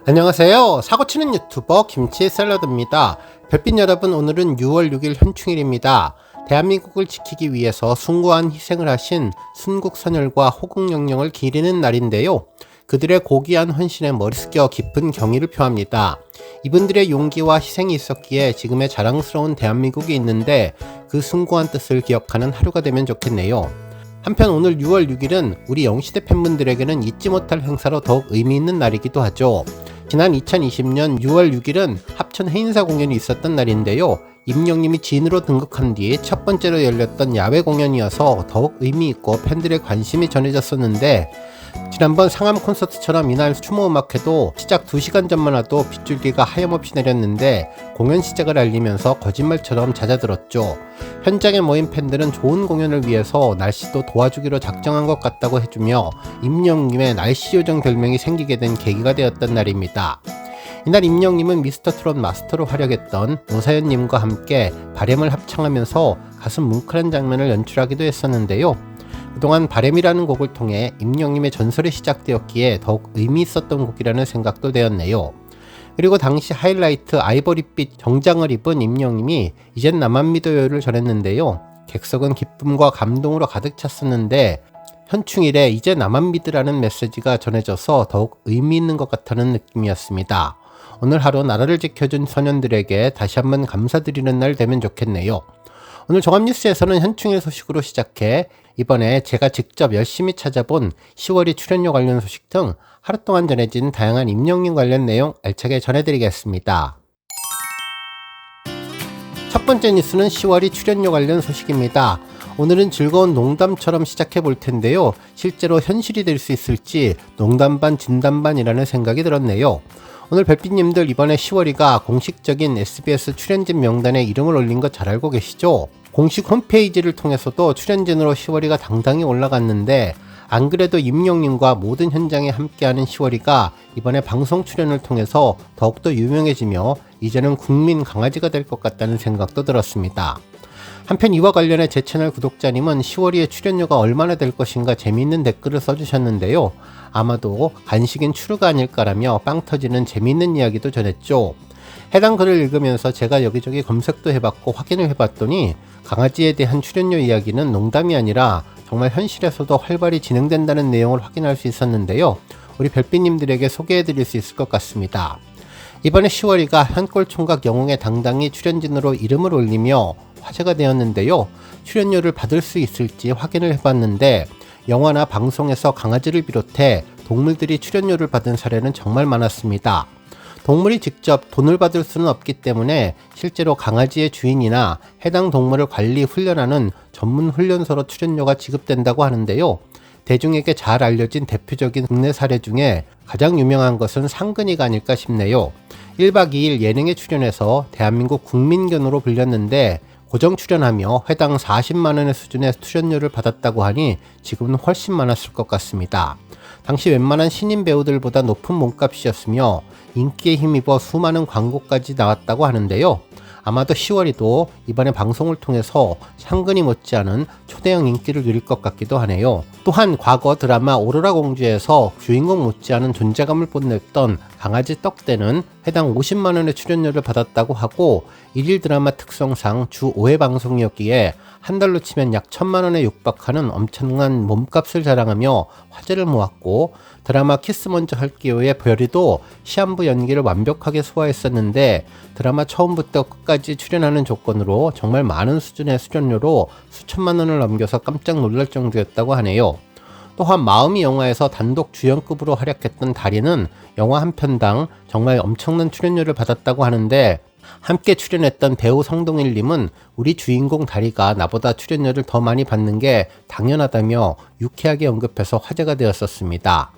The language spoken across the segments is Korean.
안녕하세요. 사고치는 유튜버 김치샐러드입니다. 별빛 여러분, 오늘은 6월 6일 현충일입니다. 대한민국을 지키기 위해서 숭고한 희생을 하신 순국선열과 호국영령을 기리는 날인데요. 그들의 고귀한 헌신에 머리 숙여 깊은 경의를 표합니다. 이분들의 용기와 희생이 있었기에 지금의 자랑스러운 대한민국이 있는데 그 숭고한 뜻을 기억하는 하루가 되면 좋겠네요. 한편 오늘 6월 6일은 우리 영시대 팬분들에게는 잊지 못할 행사로 더욱 의미 있는 날이기도 하죠. 지난 2020년 6월 6일은 합천 해인사 공연이 있었던 날인데요. 임영님이 진으로 등극한 뒤 첫 번째로 열렸던 야외 공연이어서 더욱 의미 있고 팬들의 관심이 전해졌었는데, 지난번 상암 콘서트처럼 이날 추모음악회도 시작 2시간 전만 와도 빗줄기가 하염없이 내렸는데 공연 시작을 알리면서 거짓말처럼 잦아들었죠. 현장에 모인 팬들은 좋은 공연을 위해서 날씨도 도와주기로 작정한 것 같다고 해주며 임영님의 날씨 요정 별명이 생기게 된 계기가 되었던 날입니다. 이날 임영님은 미스터트롯 마스터로 활약했던 노사연님과 함께 바램을 합창하면서 가슴 뭉클한 장면을 연출하기도 했었는데요. 그동안 바램이라는 곡을 통해 임영님의 전설이 시작되었기에 더욱 의미 있었던 곡이라는 생각도 되었네요. 그리고 당시 하이라이트 아이보리빛 정장을 입은 임영님이 이젠 나만 믿어요를 전했는데요. 객석은 기쁨과 감동으로 가득 찼었는데 현충일에 이제 나만 믿으라는 메시지가 전해져서 더욱 의미 있는 것 같다는 느낌이었습니다. 오늘 하루 나라를 지켜준 소년들에게 다시 한번 감사드리는 날 되면 좋겠네요. 오늘 종합뉴스에서는 현충일 소식으로 시작해 이번에 제가 직접 열심히 찾아본 10월이 출연료 관련 소식 등 하루 동안 전해진 다양한 임영님 관련 내용 알차게 전해드리겠습니다. 첫 번째 뉴스는 10월이 출연료 관련 소식입니다. 오늘은 즐거운 농담처럼 시작해 볼 텐데요. 실제로 현실이 될 수 있을지 농담 반 진담 반이라는 생각이 들었네요. 오늘 별빛님들, 이번에 10월이가 공식적인 SBS 출연진 명단에 이름을 올린 거 잘 알고 계시죠? 공식 홈페이지를 통해서도 출연진으로 10월이가 당당히 올라갔는데, 안 그래도 임영님과 모든 현장에 함께하는 10월이가 이번에 방송 출연을 통해서 더욱더 유명해지며 이제는 국민 강아지가 될 것 같다는 생각도 들었습니다. 한편 이와 관련해 제 채널 구독자님은 10월이의 출연료가 얼마나 될 것인가 재미있는 댓글을 써주셨는데요. 아마도 간식인 추루가 아닐까라며 빵 터지는 재미있는 이야기도 전했죠. 해당 글을 읽으면서 제가 여기저기 검색도 해봤고 확인을 해봤더니 강아지에 대한 출연료 이야기는 농담이 아니라 정말 현실에서도 활발히 진행된다는 내용을 확인할 수 있었는데요. 우리 별빛님들에게 소개해드릴 수 있을 것 같습니다. 이번에 10월이가 현골총각 영웅에 당당히 출연진으로 이름을 올리며 화제가 되었는데요. 출연료를 받을 수 있을지 확인을 해봤는데 영화나 방송에서 강아지를 비롯해 동물들이 출연료를 받은 사례는 정말 많았습니다. 동물이 직접 돈을 받을 수는 없기 때문에 실제로 강아지의 주인이나 해당 동물을 관리 훈련하는 전문 훈련소로 출연료가 지급된다고 하는데요. 대중에게 잘 알려진 대표적인 국내 사례 중에 가장 유명한 것은 상근이가 아닐까 싶네요. 1박 2일 예능에 출연해서 대한민국 국민견으로 불렸는데 고정 출연하며 회당 40만원의 수준의 출연료를 받았다고 하니 지금은 훨씬 많았을 것 같습니다. 당시 웬만한 신인 배우들보다 높은 몸값이었으며 인기에 힘입어 수많은 광고까지 나왔다고 하는데요. 아마도 10월이도 이번에 방송을 통해서 상근이 못지않은 초대형 인기를 누릴 것 같기도 하네요. 또한 과거 드라마 오로라 공주에서 주인공 못지않은 존재감을 뽐냈던 강아지 떡대는 해당 50만원의 출연료를 받았다고 하고, 일일 드라마 특성상 주 5회 방송이었기에 한 달로 치면 약 1000만원에 육박하는 엄청난 몸값을 자랑하며 화제를 모았고, 드라마 키스 먼저 할게요의 별이도 시한부 연기를 완벽하게 소화했었는데 드라마 처음부터 끝까지 출연하는 조건으로 정말 많은 수준의 출연료로 수천만원을 넘겨서 깜짝 놀랄 정도였다고 하네요. 또한 마음이 영화에서 단독 주연급으로 활약했던 다리는 영화 한 편당 정말 엄청난 출연료를 받았다고 하는데, 함께 출연했던 배우 성동일님은 우리 주인공 다리가 나보다 출연료를 더 많이 받는 게 당연하다며 유쾌하게 언급해서 화제가 되었었습니다.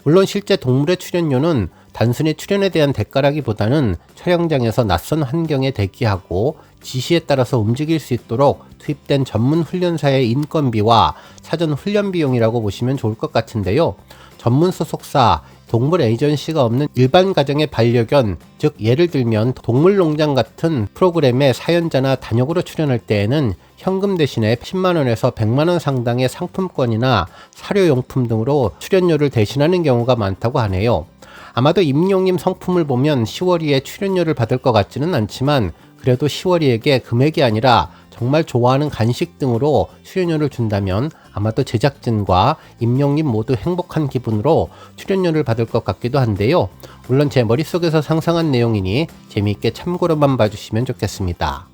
물론 실제 동물의 출연료는 단순히 출연에 대한 대가라기보다는 촬영장에서 낯선 환경에 대기하고 지시에 따라서 움직일 수 있도록 투입된 전문 훈련사의 인건비와 사전 훈련 비용이라고 보시면 좋을 것 같은데요. 전문 소속사, 동물 에이전시가 없는 일반 가정의 반려견, 즉 예를 들면 동물농장 같은 프로그램에 사연자나 단역으로 출연할 때에는 현금 대신에 10만원에서 100만원 상당의 상품권이나 사료용품 등으로 출연료를 대신하는 경우가 많다고 하네요. 아마도 임영웅 성품을 보면 시월이의 출연료를 받을 것 같지는 않지만 그래도 시월이에게 금액이 아니라 정말 좋아하는 간식 등으로 출연료를 준다면 아마도 제작진과 임영웅 모두 행복한 기분으로 출연료를 받을 것 같기도 한데요. 물론 제 머릿속에서 상상한 내용이니 재미있게 참고로만 봐주시면 좋겠습니다.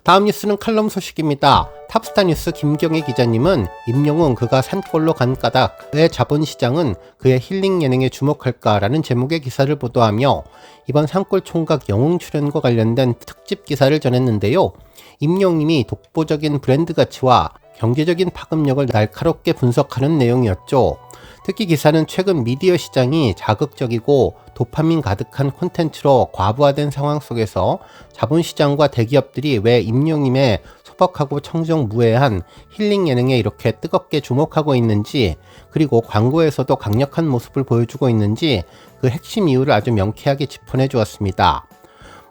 다음 뉴스는 칼럼 소식입니다. 탑스타 뉴스 김경애 기자님은 임영웅 그가 산골로 간 까닭 왜 자본시장은 그의 힐링 예능에 주목할까라는 제목의 기사를 보도하며 이번 산골 총각 영웅 출연과 관련된 특집 기사를 전했는데요. 임영웅이 독보적인 브랜드 가치와 경제적인 파급력을 날카롭게 분석하는 내용이었죠. 특히 기사는 최근 미디어 시장이 자극적이고 도파민 가득한 콘텐츠로 과부하된 상황 속에서 자본시장과 대기업들이 왜 임영웅의 소박하고 청정무해한 힐링 예능에 이렇게 뜨겁게 주목하고 있는지, 그리고 광고에서도 강력한 모습을 보여주고 있는지 그 핵심 이유를 아주 명쾌하게 짚어내 주었습니다.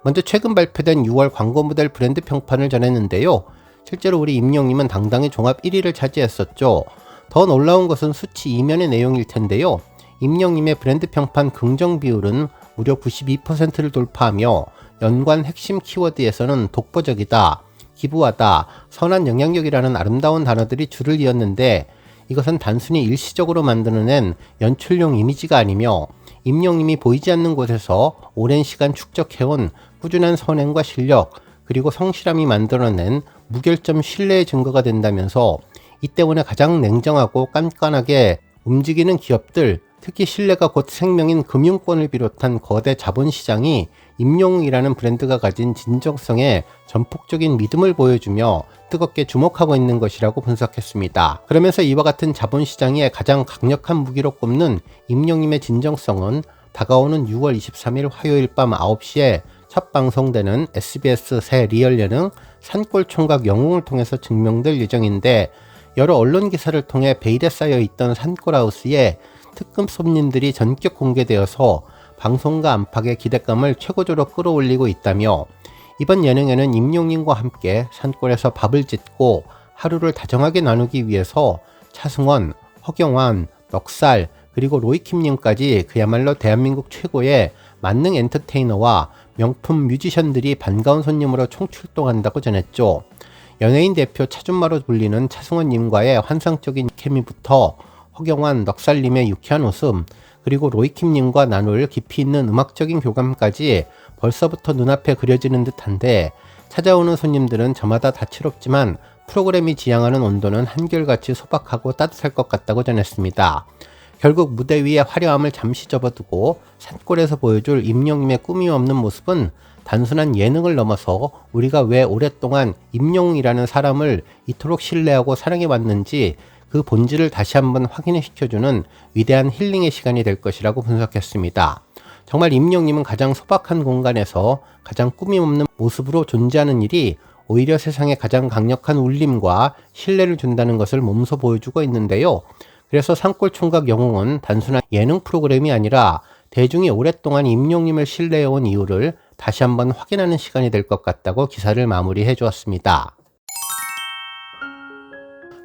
먼저 최근 발표된 6월 광고 모델 브랜드 평판을 전했는데요. 실제로 우리 임영웅은 당당히 종합 1위를 차지했었죠. 더 놀라운 것은 수치 이면의 내용일 텐데요. 임영웅의 브랜드 평판 긍정 비율은 무려 92%를 돌파하며 연관 핵심 키워드에서는 독보적이다, 기부하다, 선한 영향력이라는 아름다운 단어들이 줄을 이었는데 이것은 단순히 일시적으로 만들어낸 연출용 이미지가 아니며 임영웅이 보이지 않는 곳에서 오랜 시간 축적해온 꾸준한 선행과 실력 그리고 성실함이 만들어낸 무결점 신뢰의 증거가 된다면서 이 때문에 가장 냉정하고 깐깐하게 움직이는 기업들, 특히 신뢰가 곧 생명인 금융권을 비롯한 거대 자본시장이 임영웅이라는 브랜드가 가진 진정성에 전폭적인 믿음을 보여주며 뜨겁게 주목하고 있는 것이라고 분석했습니다. 그러면서 이와 같은 자본시장의 가장 강력한 무기로 꼽는 임영웅의 진정성은 다가오는 6월 23일 화요일 밤 9시에 첫 방송되는 SBS 새 리얼 예능 산골 총각 영웅을 통해서 증명될 예정인데, 여러 언론 기사를 통해 베일에 쌓여 있던 산골하우스에 특급 손님들이 전격 공개되어서 방송과 안팎의 기대감을 최고조로 끌어올리고 있다며, 이번 예능에는 임영웅과 함께 산골에서 밥을 짓고 하루를 다정하게 나누기 위해서 차승원, 허경환, 넉살, 그리고 로이킴님까지 그야말로 대한민국 최고의 만능 엔터테이너와 명품 뮤지션들이 반가운 손님으로 총출동한다고 전했죠. 연예인 대표 차준마로 불리는 차승원님과의 환상적인 케미부터 허경환, 넉살님의 유쾌한 웃음, 그리고 로이킴님과 나눌 깊이 있는 음악적인 교감까지 벌써부터 눈앞에 그려지는 듯한데, 찾아오는 손님들은 저마다 다채롭지만 프로그램이 지향하는 온도는 한결같이 소박하고 따뜻할 것 같다고 전했습니다. 결국 무대 위의 화려함을 잠시 접어두고 산골에서 보여줄 임영웅의 꾸밈 없는 모습은 단순한 예능을 넘어서 우리가 왜 오랫동안 임영웅이라는 사람을 이토록 신뢰하고 사랑해왔는지 그 본질을 다시 한번 확인시켜주는 위대한 힐링의 시간이 될 것이라고 분석했습니다. 정말 임영웅은 가장 소박한 공간에서 가장 꾸밈 없는 모습으로 존재하는 일이 오히려 세상에 가장 강력한 울림과 신뢰를 준다는 것을 몸소 보여주고 있는데요. 그래서 산골 총각 영웅은 단순한 예능 프로그램이 아니라 대중이 오랫동안 임영웅을 신뢰해온 이유를 다시 한번 확인하는 시간이 될 것 같다고 기사를 마무리해 주었습니다.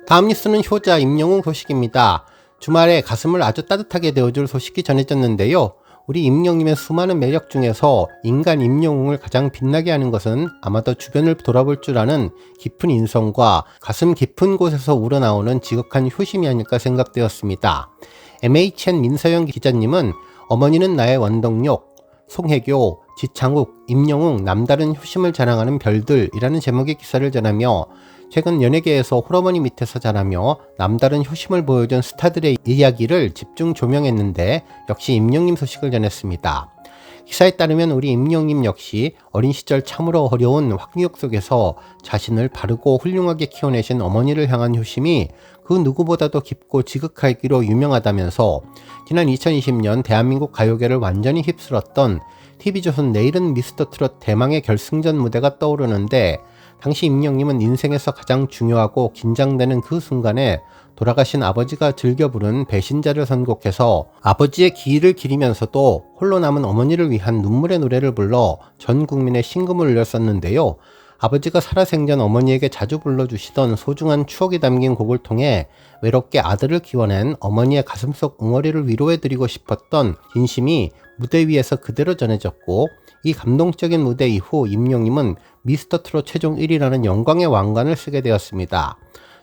다음 뉴스는 효자 임영웅 소식입니다. 주말에 가슴을 아주 따뜻하게 데워줄 소식이 전해졌는데요. 우리 임영웅의 수많은 매력 중에서 인간 임영웅을 가장 빛나게 하는 것은 아마도 주변을 돌아볼 줄 아는 깊은 인성과 가슴 깊은 곳에서 우러나오는 지극한 효심이 아닐까 생각되었습니다. MHN 민서영 기자님은 어머니는 나의 원동력, 송혜교, 지창욱, 임영웅 남다른 효심을 자랑하는 별들이라는 제목의 기사를 전하며 최근 연예계에서 홀어머니 밑에서 자라며 남다른 효심을 보여준 스타들의 이야기를 집중 조명했는데 역시 임영웅 소식을 전했습니다. 기사에 따르면 우리 임영웅 역시 어린 시절 참으로 어려운 환경 속에서 자신을 바르고 훌륭하게 키워내신 어머니를 향한 효심이 그 누구보다도 깊고 지극하기로 유명하다면서 지난 2020년 대한민국 가요계를 완전히 휩쓸었던 TV조선 내일은 미스터트롯 대망의 결승전 무대가 떠오르는데, 당시 임영웅은 인생에서 가장 중요하고 긴장되는 그 순간에 돌아가신 아버지가 즐겨 부른 배신자를 선곡해서 아버지의 기일을 기리면서도 홀로 남은 어머니를 위한 눈물의 노래를 불러 전 국민의 심금을 울렸었는데요. 아버지가 살아생전 어머니에게 자주 불러주시던 소중한 추억이 담긴 곡을 통해 외롭게 아들을 키워낸 어머니의 가슴속 응어리를 위로해드리고 싶었던 진심이 무대 위에서 그대로 전해졌고, 이 감동적인 무대 이후 임영님은 미스터트롯 최종 1위라는 영광의 왕관을 쓰게 되었습니다.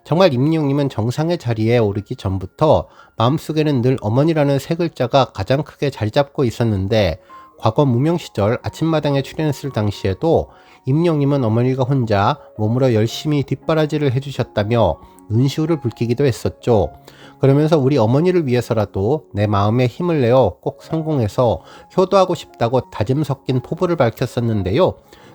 정말 임영님은 정상의 자리에 오르기 전부터 마음속에는 늘 어머니라는 세 글자가 가장 크게 자리 잡고 있었는데, 과거 무명 시절 아침마당에 출연했을 당시에도 임영님은 어머니가 혼자 몸으로 열심히 뒷바라지를 해주셨다며 눈시울을 붉히기도 했었죠. 그러면서 우리 어머니를 위해서라도 내 마음에 힘을 내어 꼭 성공해서 효도하고 싶다고 다짐 섞인 포부를 밝혔었는데요.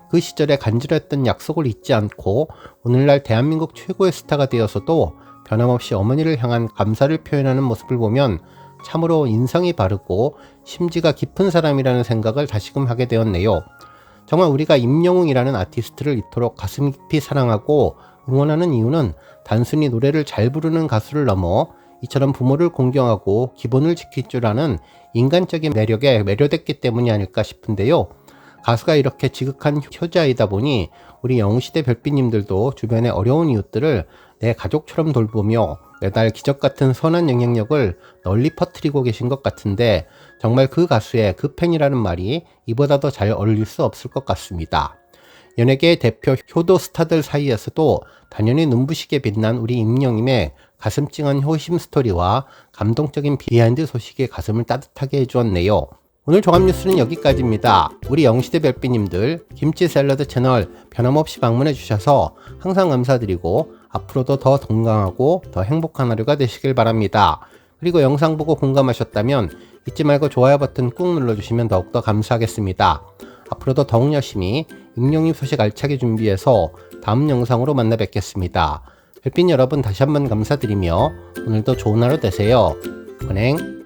그 시절에 간절했던 약속을 잊지 않고 오늘날 대한민국 최고의 스타가 되어서도 변함없이 어머니를 향한 감사를 표현하는 모습을 보면 참으로 인성이 바르고 심지가 깊은 사람이라는 생각을 다시금 하게 되었네요. 정말 우리가 임영웅이라는 아티스트를 이토록 가슴 깊이 사랑하고 응원하는 이유는 단순히 노래를 잘 부르는 가수를 넘어 이처럼 부모를 공경하고 기본을 지킬 줄 아는 인간적인 매력에 매료됐기 때문이 아닐까 싶은데요. 가수가 이렇게 지극한 효자이다 보니 우리 영웅시대 별빛님들도 주변의 어려운 이웃들을 내 가족처럼 돌보며 매달 기적같은 선한 영향력을 널리 퍼뜨리고 계신 것 같은데, 정말 그 가수의 그 팬이라는 말이 이보다 더 잘 어울릴 수 없을 것 같습니다. 연예계의 대표 효도 스타들 사이에서도 단연히 눈부시게 빛난 우리 임영님의 가슴 찡한 효심 스토리와 감동적인 비하인드 소식이 가슴을 따뜻하게 해주었네요. 오늘 종합뉴스는 여기까지입니다. 우리 영시대 별빛님들 김치 샐러드 채널 변함없이 방문해 주셔서 항상 감사드리고 앞으로도 더 건강하고 더 행복한 하루가 되시길 바랍니다. 그리고 영상 보고 공감하셨다면 잊지 말고 좋아요 버튼 꾹 눌러주시면 더욱더 감사하겠습니다. 앞으로도 더욱 열심히 임영님 소식 알차게 준비해서 다음 영상으로 만나 뵙겠습니다. 별빛 여러분 다시 한번 감사드리며 오늘도 좋은 하루 되세요. 은행